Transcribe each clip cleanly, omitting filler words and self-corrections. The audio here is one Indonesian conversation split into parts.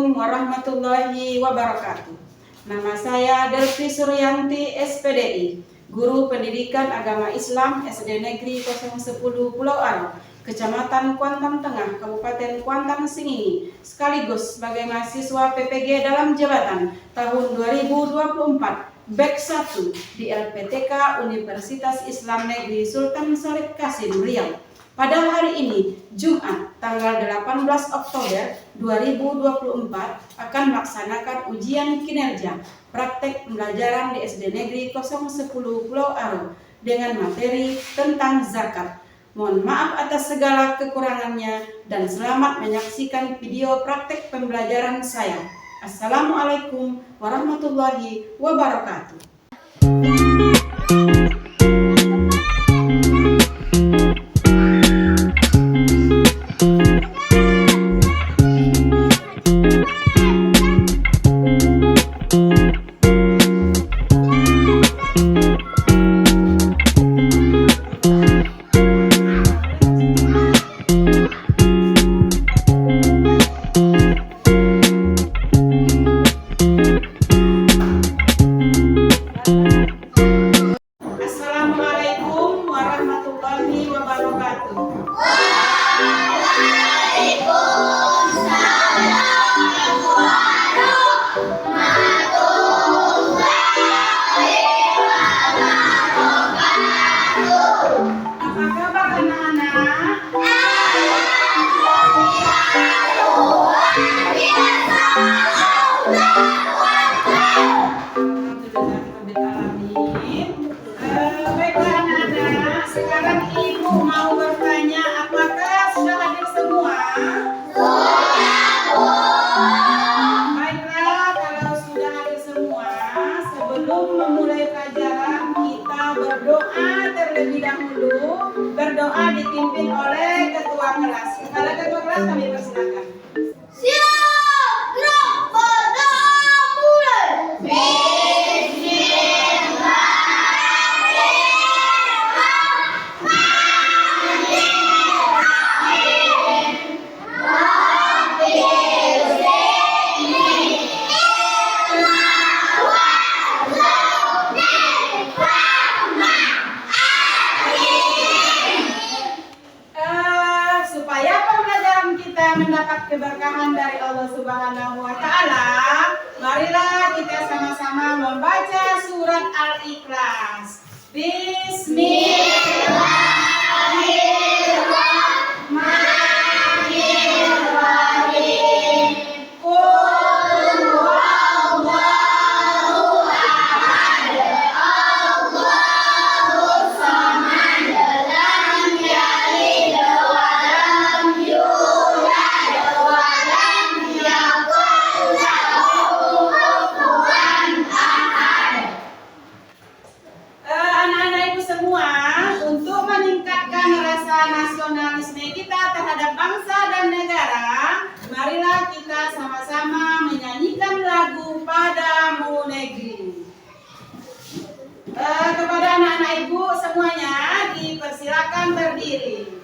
Assalamualaikum warahmatullahi wabarakatuh. Nama saya Delvi Suryanti, SPDI, Guru Pendidikan Agama Islam SD Negeri 010 Pulau Aro, Kecamatan Kuantan Tengah, Kabupaten Kuantan Singini, sekaligus sebagai mahasiswa PPG dalam jabatan tahun 2024, BEK 1 di LPTK Universitas Islam Negeri Sultan Syarif Qasim Riau. Pada hari ini, Jumat, tanggal 18 Oktober 2024, akan melaksanakan ujian kinerja praktek pembelajaran di SD Negeri 010 Pulau Aro dengan materi tentang zakat. Mohon maaf atas segala kekurangannya dan selamat menyaksikan video praktek pembelajaran saya. Assalamualaikum warahmatullahi wabarakatuh. Baiklah anak-anak, sekarang ibu mau bertanya, apakah sudah hadir semua? Baiklah, kalau sudah hadir semua, sebelum memulai pelajaran kita berdoa terlebih dahulu. Berdoa dipimpin oleh ketua kelas. Kepala ketua kelas kami persilakan. Mendapat keberkahan dari Allah Subhanahu wa Ta'ala, marilah kita sama-sama membaca surat Al-Ikhlas. Bismillahirrahmanirrahim. Qul huwallahu ahad, Allahus samad, lam yalid wa lam yulad. Anak-anak ibu semua, untuk meningkatkan rasa nasionalisme kita terhadap bangsa dan negara, marilah kita sama-sama menyanyikan lagu Padamu Negeri. Kepada anak-anak ibu semuanya dipersilakan berdiri.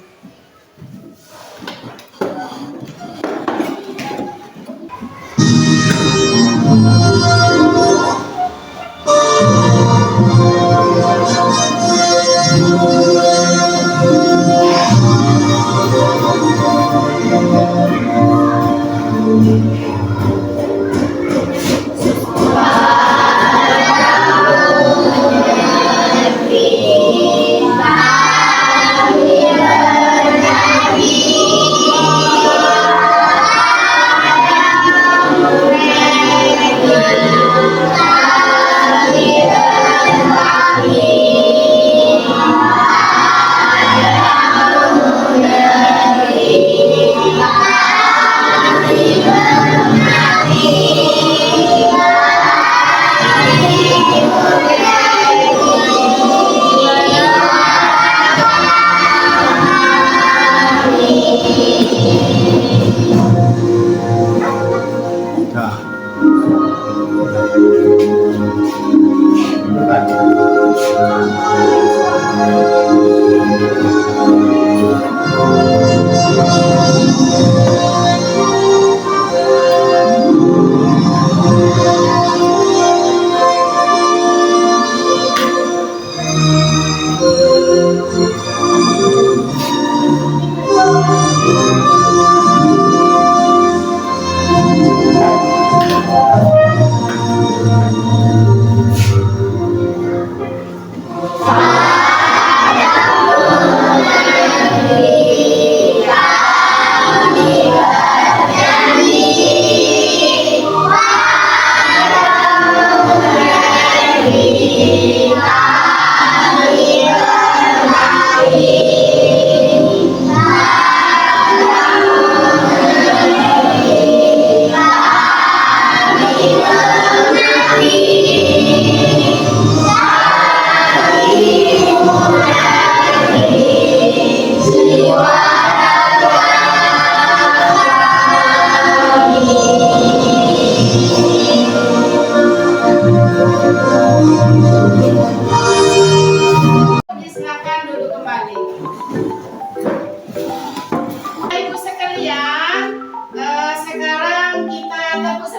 Kita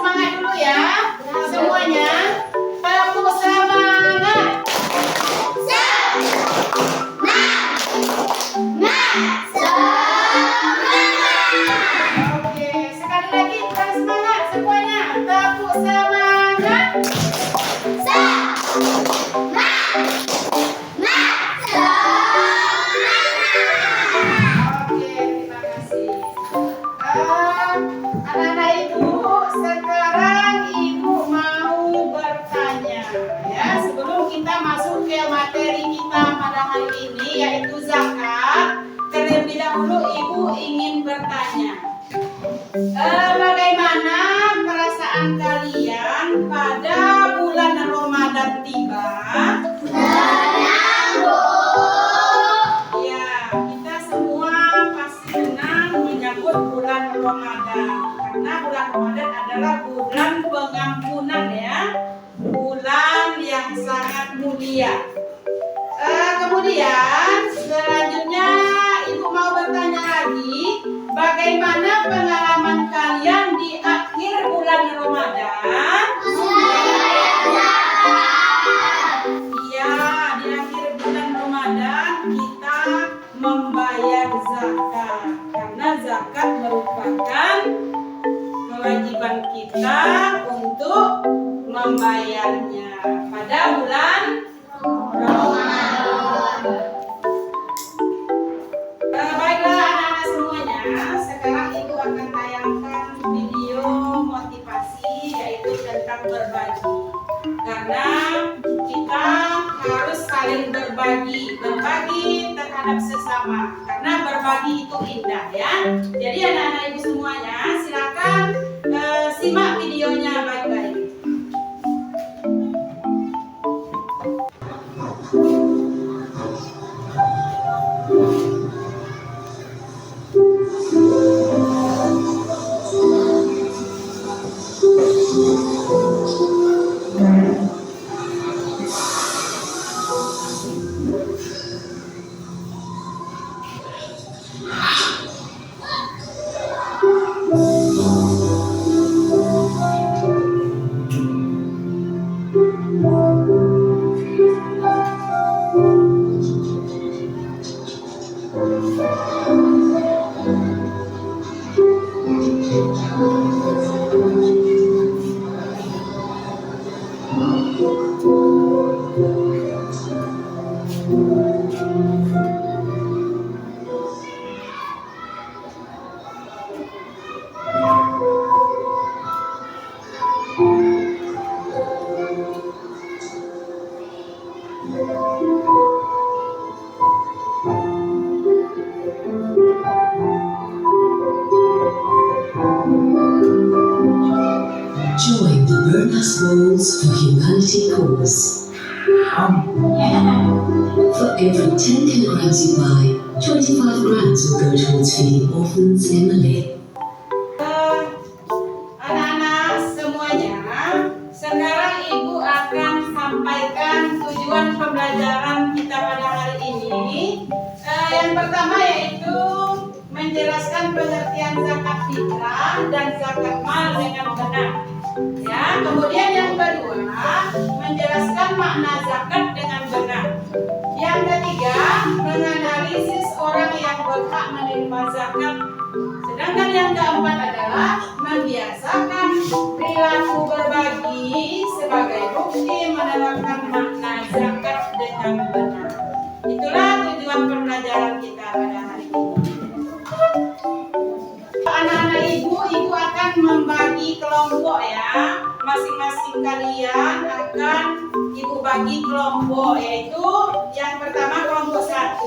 semangat dulu ya semuanya. Tepuk semangat. Oke, sekali lagi kita semangat semuanya. Tepuk semangat. Oke, terima kasih. Anak-anak ibu, sekarang ibu mau bertanya ya. Sebelum kita masuk ke materi kita pada hari ini yaitu zakat, terlebih dahulu ibu ingin bertanya. Bagaimana perasaan kalian pada bulan Ramadan tiba? Ya, kita semua pasti senang menyambut bulan Ramadan karena bulan Ramadan adalah bulan pengampunan ya, bulan yang sangat mulia. Kemudian selanjutnya ibu mau bertanya lagi, bagaimana pengalaman kalian di akhir bulan Ramadan? Iya, di akhir bulan Ramadan kita membayar zakat karena zakat merupakan kewajiban kita untuk membayarnya pada bulan Ramadan. Baiklah anak-anak semuanya, sekarang ibu akan tayangkan video motivasi yaitu tentang berbagi. Karena kita harus saling berbagi terhadap sesama. Karena berbagi itu indah ya. Jadi anak-anak ibu semuanya silakan simak videonya baik-baik. Join the Bernas Bowls for Humanity cause. For every 10 kilograms you buy, 25 grams will go towards feeding orphans in Malay. Anak-anak semuanya, sekarang ibu akan sampaikan tujuan pembelajaran kita pada hari ini. Yang pertama yaitu menjelaskan pengertian zakat fitrah dan zakat mal dengan benar. Ya, kemudian yang kedua menjelaskan makna zakat dengan benar. Yang ketiga menganalisis orang yang berhak menerima zakat. Sedangkan yang keempat adalah membiasakan perilaku berbagi sebagai bukti menerapkan makna zakat dengan benar. Itulah tujuan pembelajaran kita pada hari ini. Anak-anak ibu akan membagi kelompok ya. Masing-masing kalian akan ibu bagi kelompok, yaitu yang pertama kelompok 1,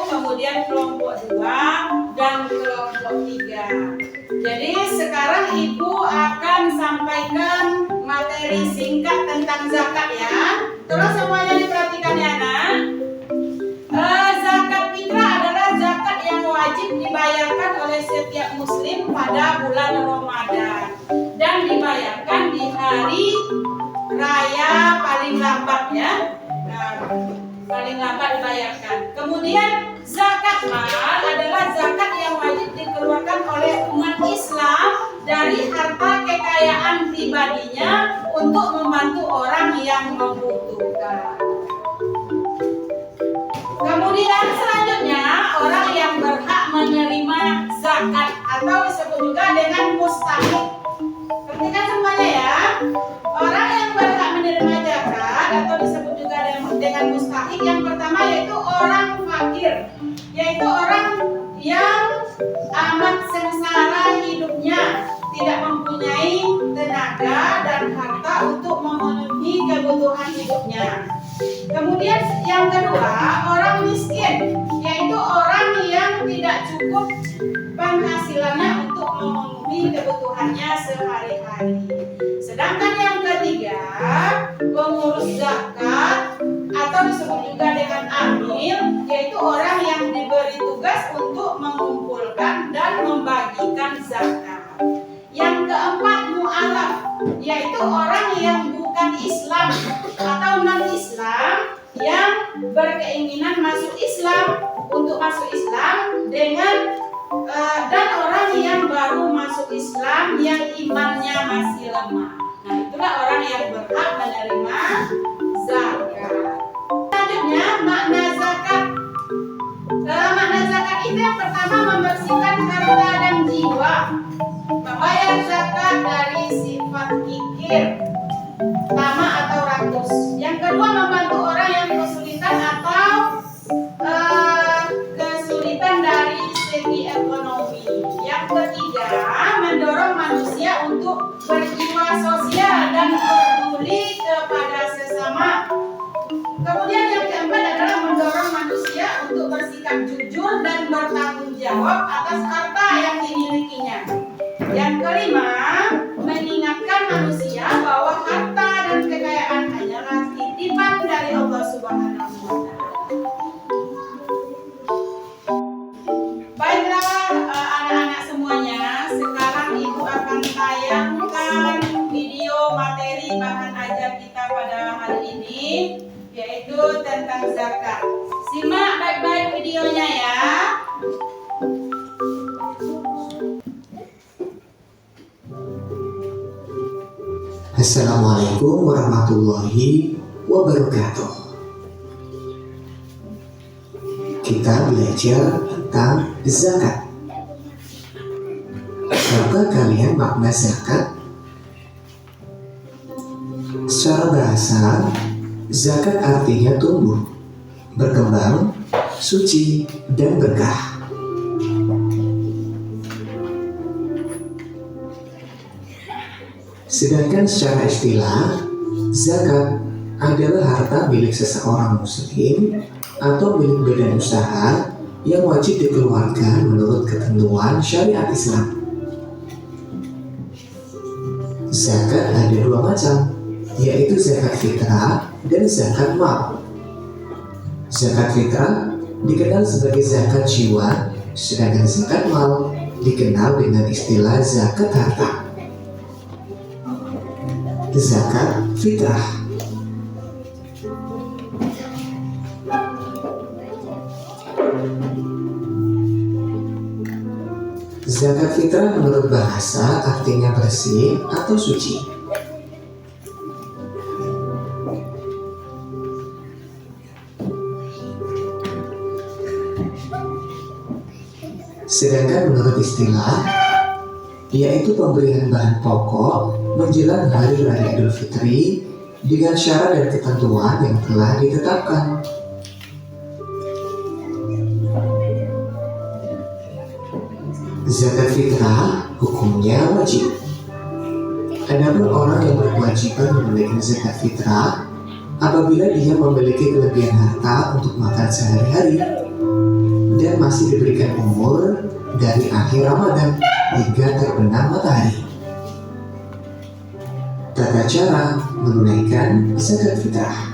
kemudian kelompok 2 dan kelompok 3. Jadi sekarang ibu akan sampaikan materi singkat tentang zakat ya. Terus semuanya diperhatikan ya anak. Zakat fitrah adalah zakat yang wajib dibayarkan oleh setiap muslim pada bulan Ramadan dan dibayarkan di hari raya paling lambat ya. Paling lambat dibayarkan. Kemudian zakat mal adalah zakat yang wajib dikeluarkan oleh umat Islam dari harta kekayaan pribadinya untuk membantu orang yang membutuhkan. Kemudian selanjutnya orang yang berhak menerima zakat atau disebut juga dengan mustahik. Perhatikan semuanya ya. Orang yang berhak menerima zakat atau disebut juga dengan mustahik yang pertama yaitu orang fakir, yaitu orang yang amat sengsara hidupnya, tidak mempunyai tenaga dan harta untuk memenuhi kebutuhan hidupnya. Kemudian yang kedua, orang miskin, yaitu orang yang tidak cukup penghasilannya untuk memenuhi kebutuhannya sehari-hari. Sedangkan yang ketiga, pengurus zakat atau disebut juga dengan amil, yaitu orang yang diberi tugas untuk mengumpulkan dan membagikan zakat. Yang keempat, mu'alaf, yaitu orang yang bukan Islam atau non-Islam yang berkeinginan masuk Islam untuk masuk Islam dengan dan orang yang baru masuk Islam yang imannya masih lemah. Nah, itulah orang yang berhak menerima zakat. Selanjutnya, makna zakat. Makna zakat itu yang pertama membersihkan harta dan jiwa, membayar zakat dari sifat kikir, lama atau rakus. Yang kedua, membantu orang yang kesulitan atau kesulitan dari segi ekonomi. Yang ketiga, mendorong manusia untuk berjiwa sosial dan peduli kepada sesama. Kemudian yang keempat adalah mendorong manusia untuk bersikap jujur dan bertanggung jawab atas harta yang dimilikinya. Yang kelima, mengingatkan manusia bahwa harta dan kekayaan hanyalah titipan dari Allah Subhanahu wa Ta'ala. Baiklah anak-anak semuanya, sekarang Ibu akan tayangkan video materi bahan ajar kita pada hari ini, yaitu tentang zakat. Simak baik-baik videonya ya. Assalamualaikum warahmatullahi wabarakatuh. Kita belajar tentang zakat. Tahukah kalian makna zakat? Secara bahasa, zakat artinya tumbuh, berkembang, suci, dan berkah. Sedangkan secara istilah, zakat adalah harta milik seseorang muslim atau milik badan usaha yang wajib dikeluarkan menurut ketentuan syariat Islam. Zakat ada dua macam, yaitu zakat fitrah dan zakat mal. Zakat fitrah dikenal sebagai zakat jiwa, sedangkan zakat mal dikenal dengan istilah zakat harta. Zakat fitrah. Zakat fitrah menurut bahasa artinya bersih atau suci. Sedangkan menurut istilah, yaitu pemberian bahan pokok menjelang Hari Raya Idul Fitri dengan syarat dan ketentuan yang telah ditetapkan. Zakat fitrah hukumnya wajib. Adapun orang yang berkewajiban menunaikan zakat fitrah apabila dia memiliki kelebihan harta untuk makan sehari-hari dan masih diberikan umur dari akhir Ramadan hingga terbenam matahari. Tata cara menunaikan zakat fitrah.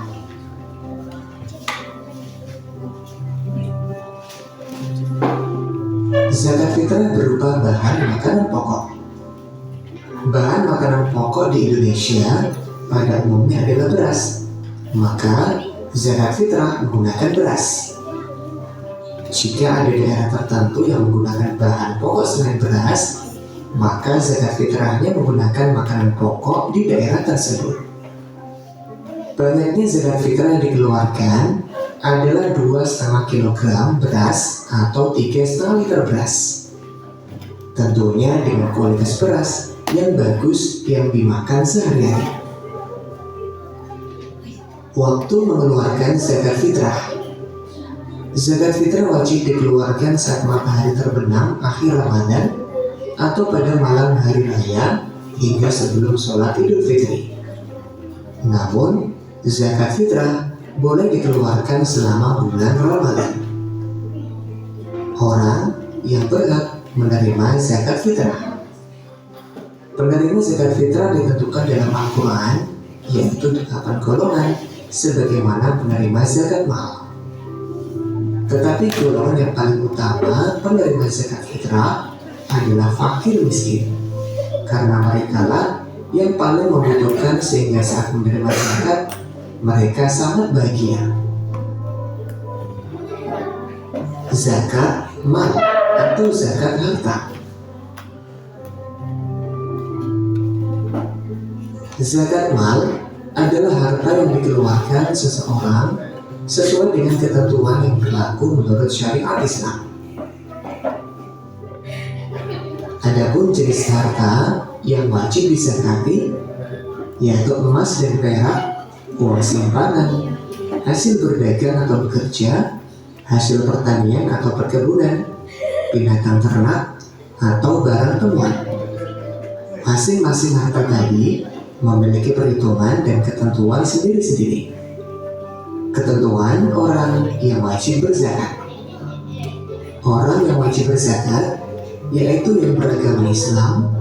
Zakat fitrah berupa bahan makanan pokok. Bahan makanan pokok di Indonesia pada umumnya adalah beras, maka zakat fitrah menggunakan beras. Jika ada daerah tertentu yang menggunakan bahan pokok selain beras, maka zakat fitrahnya menggunakan makanan pokok di daerah tersebut. Banyaknya zakat fitrah yang dikeluarkan adalah 2,5 kg beras atau 3,5 liter beras. Tentunya dengan kualitas beras yang bagus yang dimakan sehari-hari. Waktu mengeluarkan zakat fitrah. Zakat fitrah wajib dikeluarkan saat matahari terbenam akhir Ramadan atau pada malam hari raya hingga sebelum sholat Idul Fitri. Namun, zakat fitrah boleh dikeluarkan selama bulan Ramadan. Orang yang berhak menerima zakat fitrah. Penerima zakat fitrah ditentukan dalam Al-Quran, yaitu 8 golongan, sebagaimana penerima zakat mal. Tetapi golongan yang paling utama penerima zakat fitrah adalah fakir miskin, karena mereka lah yang paling membutuhkan sehingga saat menerima zakat mereka sangat bahagia. Zakat mal atau zakat harta. Zakat mal adalah harta yang dikeluarkan seseorang sesuai dengan ketentuan yang berlaku menurut syariat Islam. Adapun jenis harta yang wajib dizakati yaitu emas dan perak, uang simpanan, hasil berdagang atau bekerja, hasil pertanian atau perkebunan, binatang ternak, atau barang temuan. Masing-masing harta tadi memiliki perhitungan dan ketentuan sendiri-sendiri. Ketentuan orang yang wajib berzakat. Orang yang wajib berzakat yaitu yang beragama Islam,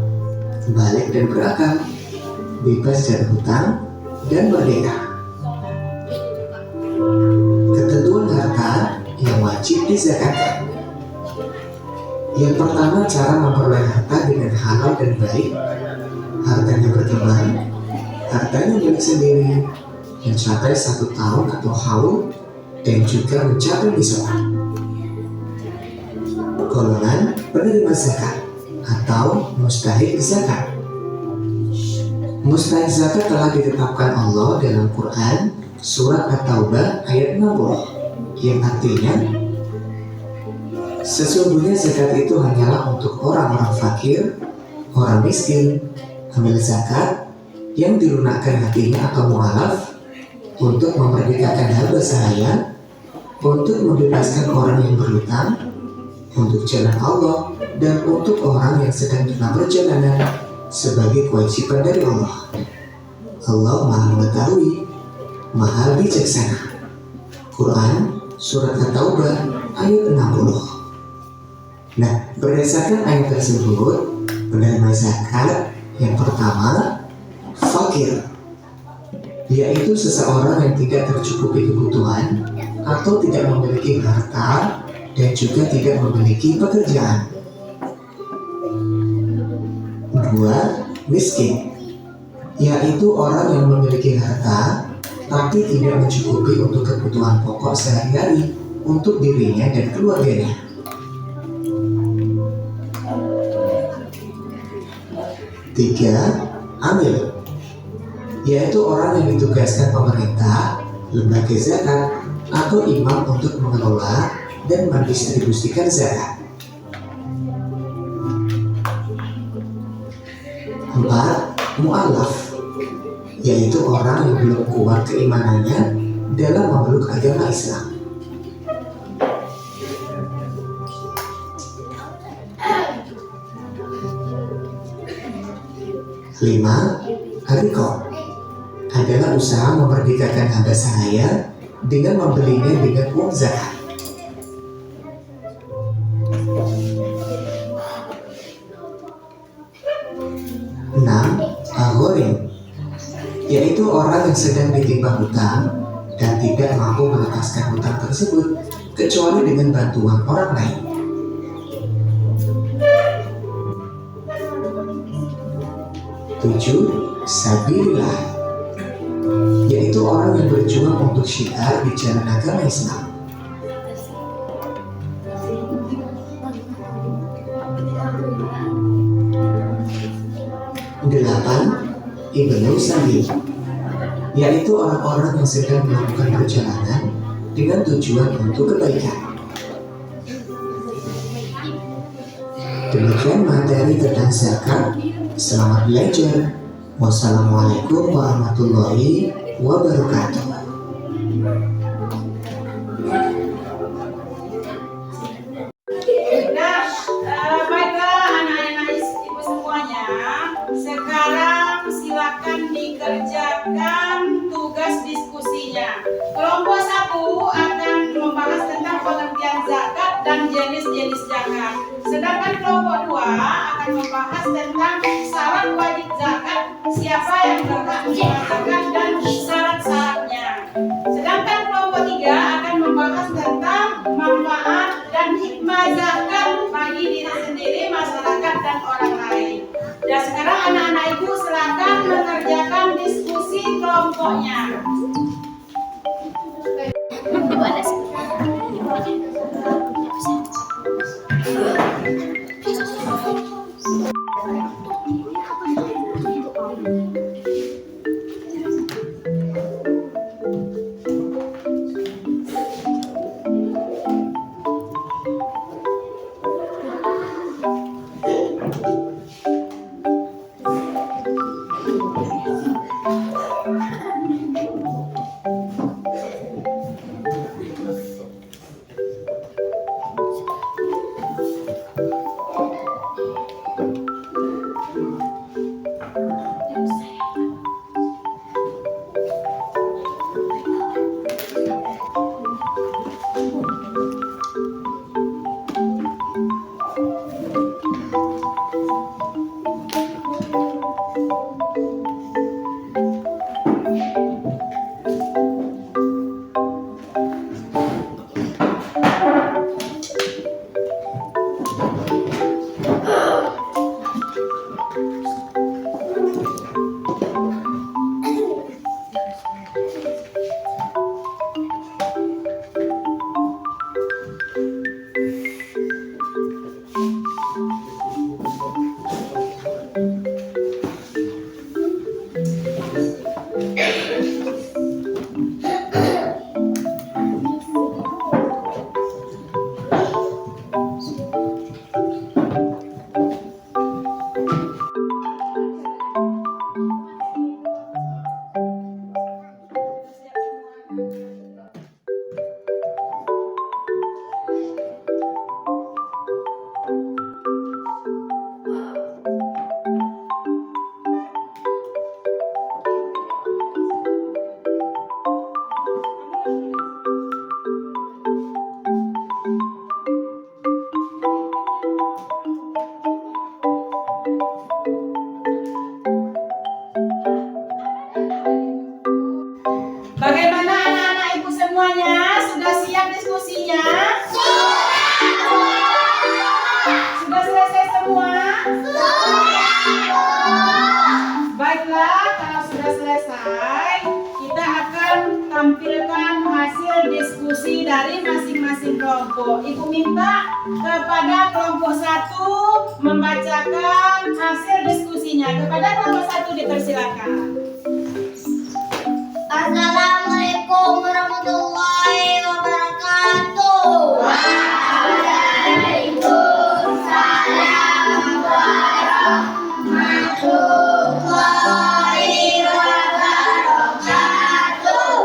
balik dan berakal, bebas dari hutang, dan merdeka. Ketentuan harta yang wajib dizakatkan. Yang pertama, cara memperoleh harta dengan halal dan baik. Hartanya berkembang, hartanya milik sendiri, mencapai 1 tahun atau haul, dan juga mencapai nisab. Golongan penerima zakat atau mustahik zakat. Mustahik zakat telah ditetapkan Allah dalam Quran surat At-Taubah ayat 60, yang artinya sesungguhnya zakat itu hanyalah untuk orang-orang fakir, orang miskin, amil zakat yang dilunakkan hatinya atau mu'alaf, untuk memerdekakan hamba sahaya, untuk membebaskan orang yang berhutang, untuk jalan Allah, dan untuk orang yang sedang dalam perjalanan sebagai kewajiban dari Allah. Allah Maha Mengetahui, Maha Bijaksana. Quran Surat At-Taubah ayat 60. Nah, berdasarkan ayat tersebut, penerima zakat yang pertama, fakir, yaitu seseorang yang tidak tercukupi kebutuhan atau tidak memiliki harta dan juga tidak memiliki pekerjaan. 2. Miskin, yaitu orang yang memiliki harta tapi tidak mencukupi untuk kebutuhan pokok sehari-hari untuk dirinya dan keluarganya. 3. Amil, yaitu orang yang ditugaskan pemerintah, lembaga zakat, atau imam untuk mengelola dan mendistribusikan zakat. 4. Mu'alaf, yaitu orang yang belum kuat keimanannya dalam memeluk agama Islam. 5. Harikoh adalah usaha memerdekakan hamba sahaya dengan membelinya dengan uang zakat. 6. Aghorim, yaitu orang yang sedang ditimpa hutang dan tidak mampu melepaskan hutang tersebut kecuali dengan bantuan orang lain. 7. Sabilillah, yaitu orang yang berjuang untuk syiar di jalan agama Islam. 8. Ibnu Sabil, yaitu orang-orang yang sedang melakukan perjalanan dengan tujuan untuk kebaikan. Demikian materi tentang zakat. Selamat belajar. Wassalamualaikum warahmatullahi wabarakatuh. Baiklah anak-anak ibu semuanya, sekarang silakan dikerjakan tugas diskusinya. Kelompok 1 akan membahas tentang pengertian zakat dan jenis-jenis zakat. Sedangkan kelompok 2 akan membahas tentang syarat wajib zakat, siapa yang berhak menerima zakat dan syarat-syaratnya. Sedangkan kelompok 3 akan membahas tentang manfaat dan hikmah zakat bagi diri sendiri, masyarakat, dan orang lain. Dan sekarang anak-anak ibu silakan mengerjakan diskusi kelompoknya. Bagaimana anak-anak ibu semuanya? Sudah siap diskusinya? Sudah selesai semua? Baiklah, kalau sudah selesai, kita akan tampilkan hasil diskusi dari masing-masing kelompok. Ibu minta kepada kelompok 1 membacakan hasil diskusinya. Kepada kelompok 1 dipersilakan. Assalamualaikum warahmatullahi wabarakatuh. Waalaikumsalam warahmatullahi wabarakatuh.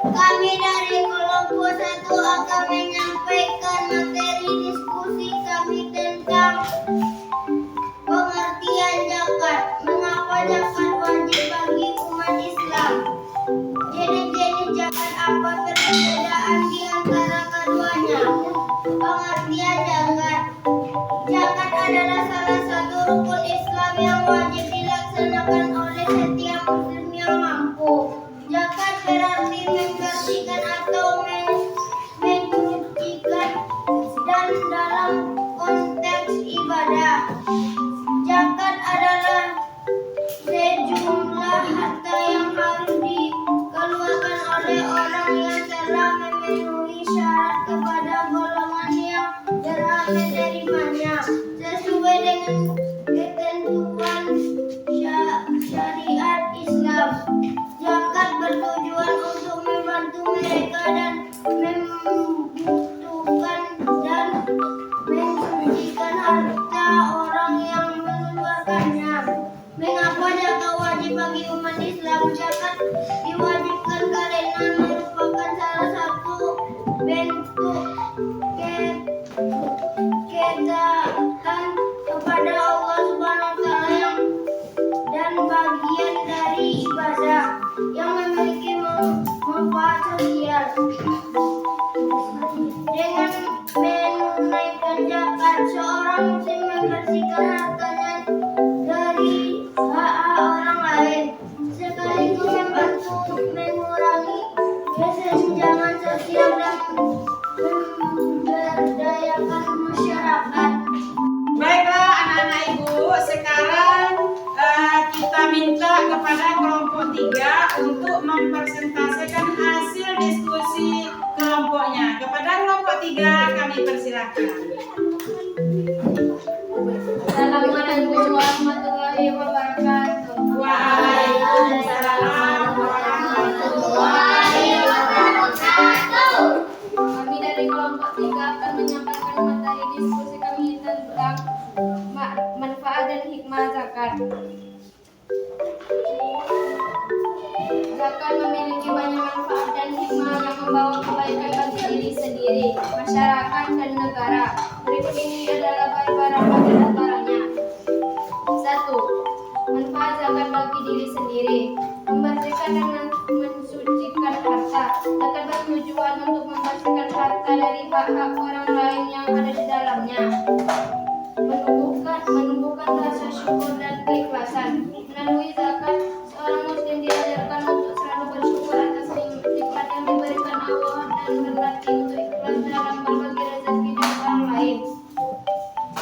Kami dari kelompok 1 akan menyampaikan materi diskusi kami tentang pengertian zakat. Mengapa zakat wajib bagi umat Islam? Jenis-jenis zakat, apa perbedaan di antara keduanya? Pengertian zakat. Zakat adalah salah satu rukun Islam yang wajib dilaksanakan oleh setiap muslim yang mampu. Zakat berarti membersihkan atau menyucikan dan dalam konteks ibadah. Zakat adalah sejumlah harta yang harus dikeluarkan oleh orang yang telah memenuhi syarat kepada golongan yang berhak menerimanya sesuai dengan ketentuan syariat Zakat bertujuan untuk membantu mereka dan membutuhkan dan mensucikan harta orang yang mengeluarkannya. Mengapa zakat wajib bagi umat Islam? Zakat diwajibkan karena merupakan salah satu bentuk ketaatan kepada Allah Subhanahu wa Ta'ala dan bagian dari ibadah yang memiliki manfaat sosial. Dengan menunaikan zakat, seorang muslim membersihkan hartanya dari hak orang lain, sekaligus membantu mengurangi kesenjangan sosial dan memberdayakan masyarakat. Baiklah anak-anak ibu, sekarang kita minta kepada kelompok 3 untuk mempresentasikan hasil diskusi kelompoknya. Kepada kelompok 3 kami persilakan. Assalamualaikum warahmatullahi wabarakatuh. Waalaikumsalam warahmatullahi wabarakatuh. Kami dari kelompok 3 akan menyampaikan materi diskusi kami tentang manfaat dan hikmah zakat. Zakat memiliki banyak manfaat dan hikmah yang membawa kebaikan bagi diri sendiri, masyarakat, dan negara. Berikut ini adalah beberapa di antaranya. 1. Manfaat zakat bagi diri sendiri: membersihkan dan mensucikan harta. Zakat bertujuan untuk membersihkan harta dari hak-hak orang lain yang ada di dalamnya, menumbuhkan rasa syukur dan keikhlasan. Melalui zakat, seorang muslim diajarkan untuk selalu bersyukur atas nikmat yang diberikan Allah dan berlatih untuk ikhlas dalam berbagi rezeki dengan orang lain.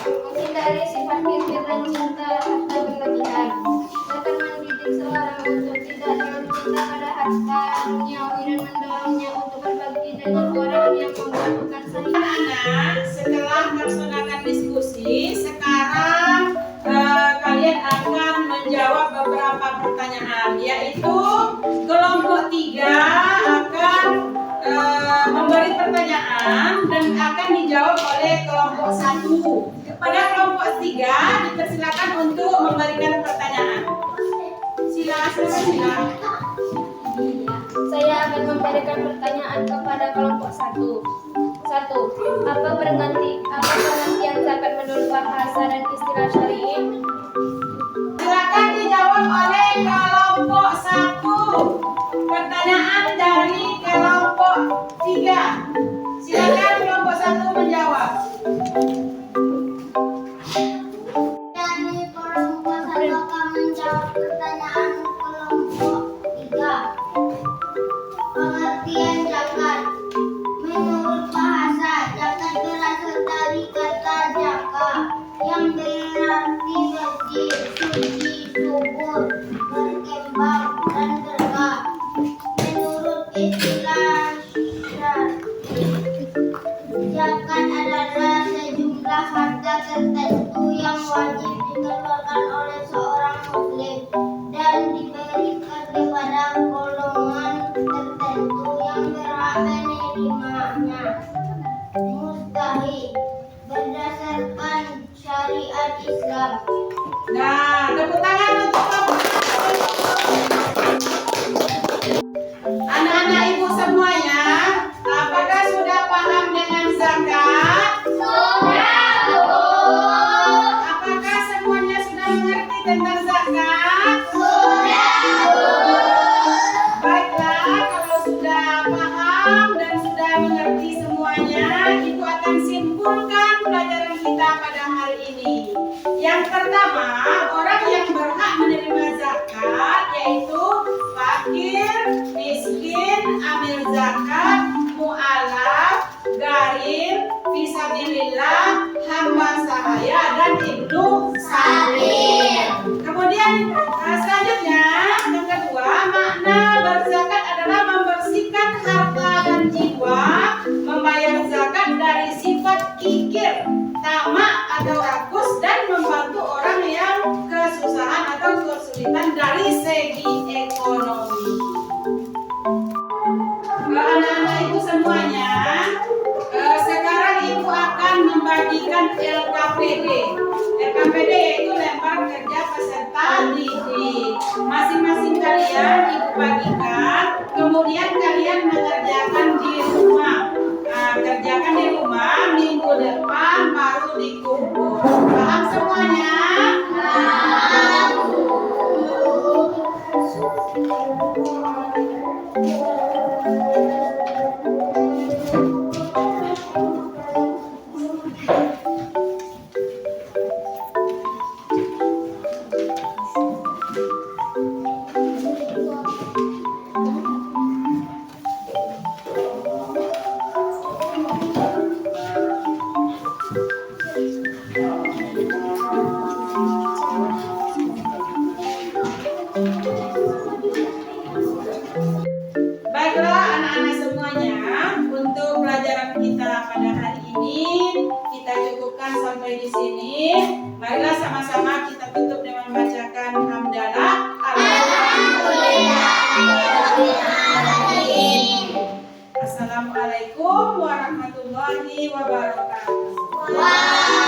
Menghindari sifat kikir dan cinta harta berlebihan. Zakat mendidik seorang untuk tidak terlalu cinta pada harta duniawi dan mendorongnya untuk berbagi dengan orang yang membutuhkan. Anak-anak, setelah melaksanakan diskusi, sekarang kalian akan menjawab beberapa pertanyaan, yaitu kelompok 3 akan memberi pertanyaan dan akan dijawab oleh kelompok 1. Kepada kelompok 3 dipersilakan untuk memberikan pertanyaan. Silakan. Saya akan memberikan pertanyaan kepada kelompok 1. 1. Apa pengertian zakat menurut bahasa dan istilah syar'i? Silakan dijawab oleh kelompok 1. Pertanyaan dari kelompok 3. Silakan kelompok 1 menjawab. Dari kelompok 1 akan menjawab pertanyaan kelompok 3. Pengertian zakat. Menurut bahasa, zakat berasal dari kata zaka yang berarti bersih, suci, subur, berkembang, dan berkah. Menurut istilah syar'i, zakat adalah sejumlah harta tertentu yang wajib dikeluarkan oleh seorang muslim dan diberikan kepada golongan tertentu yang berhak menerimanya. Mustahil berdasarkan syariat Islam. Nah, tepuk tangan untuk kelompok 1. Anak-anak ibu semuanya, apakah sudah paham dengan zakat? Sudah, Bu. Apakah semuanya sudah mengerti tentang zakat? Sudah, Bu. Baiklah, kalau sudah paham dan sudah mengerti semuanya, ibu akan simpulkan pelajaran kita pada hari ini. Yang pertama, orang yang berhak menerima zakat yaitu fakir, miskin, amil zakat, mu'alaf, garim, fisabilillah, hamba sahaya, dan ibnu sabil. Kemudian selanjutnya, yang kedua, makna berzakat adalah membersihkan harta dan jiwa, membayar zakat dari sifat kikir, tamak atau rakus, dan membantu orang yang kesusahan atau kesulitan dari segi ekonomi. Masing-masing kalian ibu bagikan, kemudian kalian mengerjakan di rumah. Nah, kerjakan di rumah, minggu depan baru dikumpul. Paham semuanya? Baiklah anak-anak semuanya, untuk pelajaran kita pada hari ini kita cukupkan sampai di sini. Marilah sama-sama kita tutup dengan membacakan hamdalah. Assalamualaikum warahmatullahi wabarakatuh.